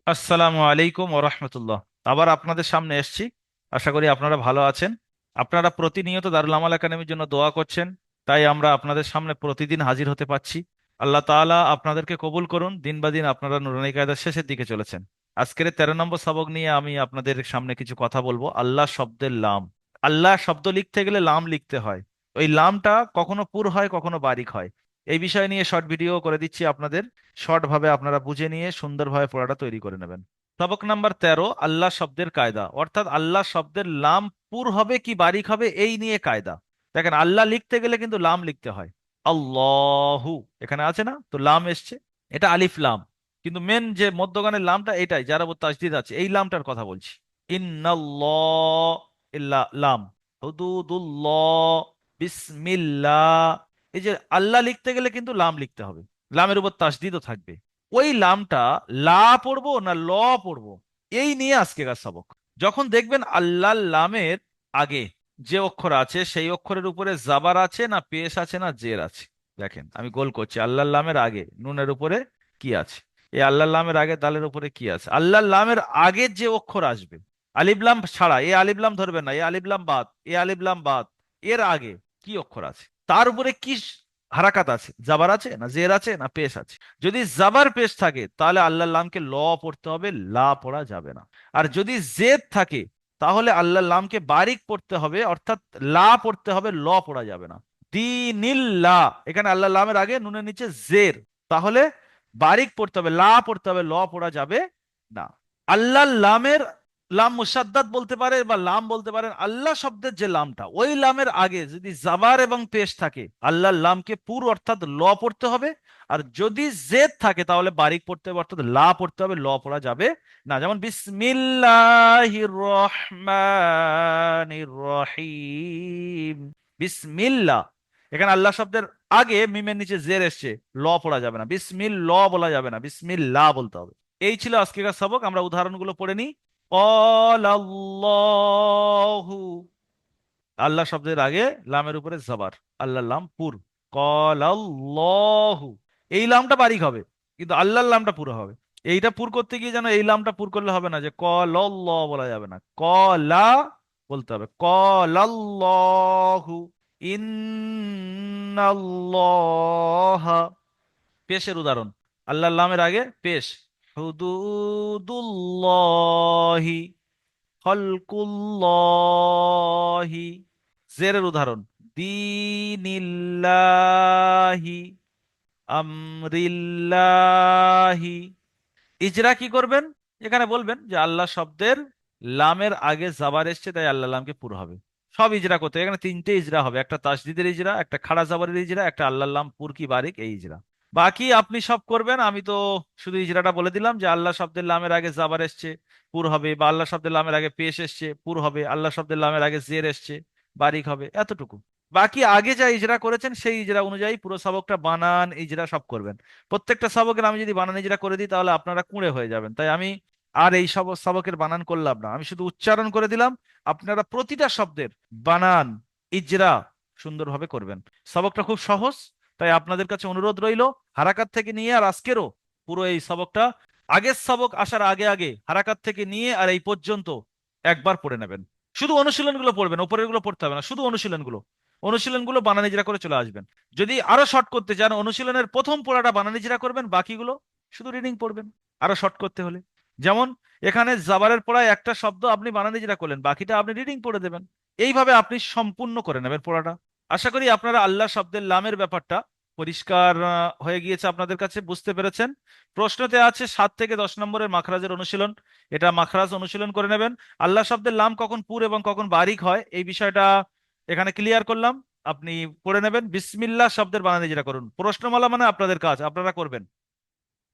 আসসালামু আলাইকুম ওয়া রাহমাতুল্লাহ। আবার আপনাদের সামনে এসেছি। আশা করি আপনারা ভালো আছেন। আপনারা প্রতিনিয়ত দারুল আমাল একাডেমির জন্য দোয়া করছেন, তাই আমরা আপনাদের সামনে প্রতিদিন হাজির হতে পারছি। আল্লাহ তাআলা আপনাদেরকে কবুল করুন। দিন বা দিন আপনারা নুরানী কায়দার শেষের দিকে চলেছেন। আজকের 13 নম্বর সবক নিয়ে আমি আপনাদের সামনে কিছু কথা বলবো। আল্লাহ শব্দের লাম। আল্লাহ শব্দ লিখতে গেলে লাম লিখতে হয়। ওই লামটা কখনো পুর হয়, কখনো বারিক হয়। এই বিষয় নিয়ে শর্ট ভিডিও করে দিচ্ছি আপনাদের। শর্ট ভাবে আপনারা বুঝে নিয়ে সুন্দরভাবে পড়াটা তৈরি করে নেবেন। সবক নাম্বার 13, আল্লাহ শব্দের কায়দা, অর্থাৎ আল্লাহ শব্দের লাম পুর হবে কি বারিক হবে এই নিয়ে কায়দা। দেখেন, আল্লাহ লিখতে গেলে কিন্তু লাম লিখতে হয়। আল্লাহু এখানে আছে না, তো লাম এসছে, এটা আলিফ লাম। কিন্তু মেন যে মধ্যগানের লামটা এটাই, যার উপর তাসদিদ আছে, এই লামটার কথা বলছি। ইন্নাল্লাহ লাম, হুদুদুল্লাহ, বিসমিল্লাহ। এই যে আল্লাহ লিখতে গেলে কিন্তু লাম লিখতে হবে, লামের উপর তাসদিদও থাকবে। ওই লামটা লা পড়বো না ল পড়বো, এই নিয়ে আজকের সবক। যখন দেখবেন আল্লাহ লামের আগে যে অক্ষর আছে সেই অক্ষরের উপরে জাবার আছে না পেশ আছে না জের আছে। দেখেন আমি গোল করছি, আল্লাহ লামের আগে নুনের উপরে কি আছে, এই আল্লাহ লামের আগে দালের উপরে কি আছে। আল্লাহ লামের আগে যে অক্ষর আসবে, আলিফ লাম ছাড়া, এ আলিফ লাম ধরবেন না, এ আলিফ লাম বাদ, এ আলিফ লাম বাদ, এর আগে কি অক্ষর আছে, তার উপরে কি হারাকাত আছে, জাবার আছে না জের আছে না পেশ আছে। যদি জাবার পেশ থাকে তাহলে আল্লাহর লামকে ল পড়তে হবে, লা পড়া যাবে না। আর যদি জেদ থাকে তাহলে আল্লাহর লামকে বারিক পড়তে হবে, অর্থাৎ লা পড়তে হবে, ল পড়া যাবে না। দিনিল্লা, এখানে আল্লাহর লামের আগে নুনের নিচে জের, তাহলে বারিক পড়তে হবে, লা পড়তে হবে, ল পড়া যাবে না। আল্লাহর লামের লাম মুসাদ্দাদ বলতে পারে বা লাম বলতে পারেন। আল্লাহ শব্দের যে লামটা, ওই লামের আগে যদি জাবার এবং পেশ থাকে আল্লাহর লামকে পুর অর্থাৎ ল পড়তে হবে। আর যদি জেদ থাকে তাহলে বারিক পড়তে হবে, অর্থাৎ লা পড়তে হবে, ল পড়া যাবে না। যেমন বিসমিল্লাহির রহমানির রহিম, বিসমিল্লাহ। এখানে আল্লাহ শব্দের আগে মিমের নিচে জের এসছে, ল পড়া যাবে না, বিসমিল বলা যাবে না, বিসমিল্লাহ বলতে হবে। এই ছিল আজকের সবক। আমরা উদাহরণগুলো পড়ে নিই। ক্বাল আল্লাহু, আল্লাহ শব্দের আগে লামের উপরে জবর, আল্লাহর লাম পুর। ক্বাল আল্লাহু, এই লামটা বারিক হবে কিন্তু আল্লাহর লামটা পুরো হবে। এইটা পুর করতে গিয়ে যেন এই লামটা পুর করলে হবে না, যে ক্বাল আল্লাহ বলা যাবে না, কলা বলতে হবে। ক্বাল আল্লাহু ইন্নাল্লাহ। পেশের উদাহরণ, আল্লাহর লামের আগে পেশ, হুদুদুল্লাহি, খলকুল্লাহি। জেরের উদাহরণ, দীনিল্লাহি, আমরিল্লাহি। ইজরা কি করবেন, এখানে বলবেন যে আল্লাহ শব্দের লামের আগে জাবার এসছে তাই আল্লাহ লামকে পুরো হবে। সব ইজরা করতে হয়। এখানে তিনটে ইজরা হবে, একটা তাসদিদের ইজরা, একটা খাড়া জাবারের ইজরা, একটা আল্লাহ লাম পুর কি বারিক এই ইজরা। বাকি আপনি সব করবেন, আমি তো শুধু ইজরাটা বলে দিলাম যে আল্লাহ শব্দের লামের আগে জাবার এসছে পুর হবে, বা আল্লাহ শব্দের লামের আগে পেশ এসছে পুর হবে, আল্লাহ শব্দের লামের আগে জের এসছে বারিক হবে, এতটুকু। বাকি আগে যা ইজরা করেছেন সেই ইজরা অনুযায়ী পুরো সবকটা বানান ইজরা সব করবেন। প্রত্যেকটা সবকের আমি যদি বানান ইজরা করে দিই তাহলে আপনারা কুঁড়ে হয়ে যাবেন, তাই আমি আর এই সব সবকের বানান করলাম না, আমি শুধু উচ্চারণ করে দিলাম। আপনারা প্রতিটা শব্দের বানান ইজরা সুন্দরভাবে করবেন। সবকটা খুব সহজ, তাই আপনাদের কাছে অনুরোধ রইল, হারাকাত থেকে নিয়ে আর আজকেরও পুরো এই সবকটা, আগের সবক আসার আগে আগে হারাকাত থেকে নিয়ে আর এই পর্যন্ত একবার পড়ে নেবেন। শুধু অনুশীলনগুলো পড়বেন, ওপরের গুলো পড়তে হবে না, শুধু অনুশীলনগুলো। অনুশীলনগুলো বানানিজরা করে চলে আসবেন। যদি আরো শর্ট করতে চান, অনুশীলনের প্রথম পড়াটা বানানিজরা করবেন, বাকিগুলো শুধু রিডিং পড়বেন আরো শর্ট করতে হলে। যেমন এখানে জাবারের পড়ায় একটা শব্দ আপনি বানানিজরা করলেন, বাকিটা আপনি রিডিং পড়ে দেবেন। এইভাবে আপনি সম্পূর্ণ করে নেবেন পড়াটা। আশা করি আপনারা আল্লাহ শব্দের লামের ব্যাপারটা পরিষ্কার হয়ে গিয়েছে, আপনাদের কাছে বুঝতে পেরেছেন। প্রশ্নতে আছে 7 থেকে 10 নম্বরের মাখরাজের অনুশীলন, এটা মাখরাজ অনুশীলন করে নেবেন। আল্লাহ শব্দের লাম কখন পুর এবং কখন বারিক হয় এই বিষয়টা এখানে ক্লিয়ার করলাম, আপনি পড়ে নেবেন। বিসমিল্লাহ শব্দের বানান যেটা করুন, প্রশ্নমালা মানে আপনাদের কাজ, আপনারা করবেন।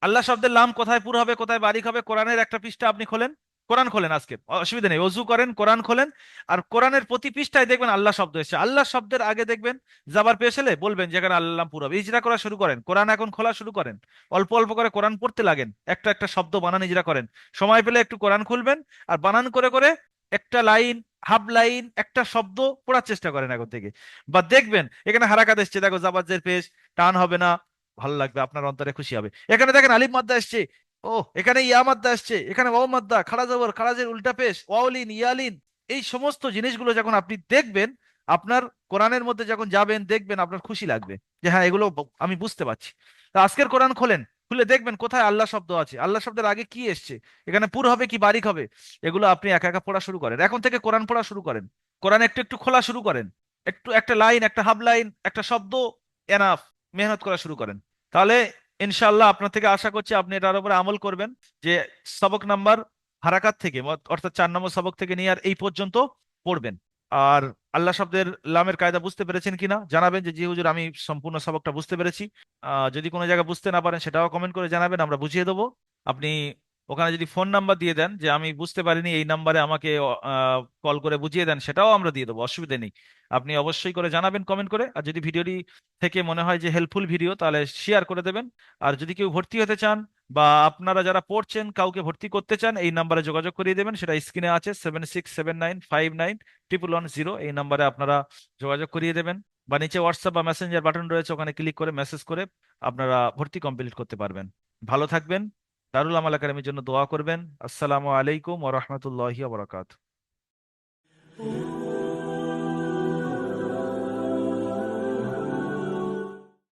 আল্লাহ শব্দের লাম কোথায় পুর হবে কোথায় বারিক হবে, কোরআনের একটা পৃষ্ঠা আপনি খোলেন, কোরআন খোলেন, আজকে অসুবিধা নেই, অজু করেন কোরআন খোলেন, আর কোরআনের প্রতি পৃষ্ঠায় দেখবেন আল্লাহ শব্দ এসেছে। আল্লাহ শব্দের আগে দেখবেন জাবার পেশ এলে বলবেন যেখানে আল্লাহ পুর হবে, ইজরা করা শুরু করেন, কোরআন এখন খোলা শুরু করেন, অল্প অল্প করে কোরআন পড়তে লাগেন, একটা একটা শব্দ বানান ইজরা করেন। সময় পেলে একটু কোরআন খুলবেন আর বানান করে করে একটা লাইন, হাফ লাইন, একটা শব্দ পড়ার চেষ্টা করেন এখন থেকে। বা দেখবেন এখানে হারাকাত এসছে, দেখো জাবার জের পেশ, টান হবে না, ভালো লাগবে, আপনার অন্তরে খুশি হবে। এখানে দেখেন আলিফ মাদ্দা এসছে, ও, এখানে ইয়া মাদ্দা আসছে, এখানে ওয়াও মাদ্দা, খাড়া জবর, খাড়াজের উল্টা পেশ, ওয়াওলিন, ইয়ালিন, এই সমস্ত জিনিসগুলো যখন আপনি দেখবেন, আপনার কোরআনের মধ্যে যখন যাবেন দেখবেন আপনার খুশি লাগবে যে হ্যাঁ এগুলো আমি বুঝতে পারছি। তা আজকের কোরআন খোলেন, খুলে দেখবেন কোথায় আল্লাহ শব্দ আছে, আল্লাহ শব্দের আগে কি এসছে, এখানে পুর হবে কি বারিক হবে, এগুলো আপনি একা একা পড়া শুরু করেন, এখন থেকে কোরআন পড়া শুরু করেন, কোরআন একটু একটু খোলা শুরু করেন, একটু একটা লাইন, একটা হাফ লাইন, একটা শব্দ এনাফ, মেহনত করা শুরু করেন। তাহলে ইনশাআল্লাহ আপনার থেকে আশা করছি আপনি এটার উপরে আমল করবেন, যে সবক নাম্বার হারাকাত থেকে অর্থাৎ 4 নম্বর সবক থেকে নিয়ে আর এই পর্যন্ত পড়বেন। আর আল্লাহ শব্দের লামের কায়দা বুঝতে পেরেছেন কিনা জানাবেন, যে জি হুজুর আমি সম্পূর্ণ সবকটা বুঝতে পেরেছি। যদি কোনো জায়গায় বুঝতে না পারেন সেটাও কমেন্ট করে জানাবেন, আমরা বুঝিয়ে দেবো। আপনি ওখানে যদি ফোন নাম্বার দিয়ে দেন যে আমি বুঝতে পারিনি, এই নাম্বারে আমাকে কল করে বুঝিয়ে দেন, সেটাও আমরা দিয়ে দেবো, অসুবিধা নেই। আপনি অবশ্যই করে জানাবেন কমেন্ট করে। আর যদি ভিডিওটি থেকে মনে হয় যে হেল্পফুল ভিডিও, তাহলে শেয়ার করে দেবেন। আর যদি কেউ ভর্তি হতে চান বা আপনারা যারা পড়ছেন কাউকে ভর্তি করতে চান, এই নাম্বারে যোগাযোগ করিয়ে দেবেন, সেটা স্ক্রিনে আছে, 7679591110, এই নাম্বারে আপনারা যোগাযোগ করিয়ে দেবেন। বা নিচে হোয়াটসঅ্যাপ বা মেসেঞ্জার বাটন রয়েছে, ওখানে ক্লিক করে মেসেজ করে আপনারা ভর্তি কমপ্লিট করতে পারবেন। ভালো থাকবেন। দারুল আমাল একাডেমির জন্য দোয়া করবেন। আসসালামু আলাইকুম ওয়া রাহমাতুল্লাহি ওয়া বারাকাতুহু।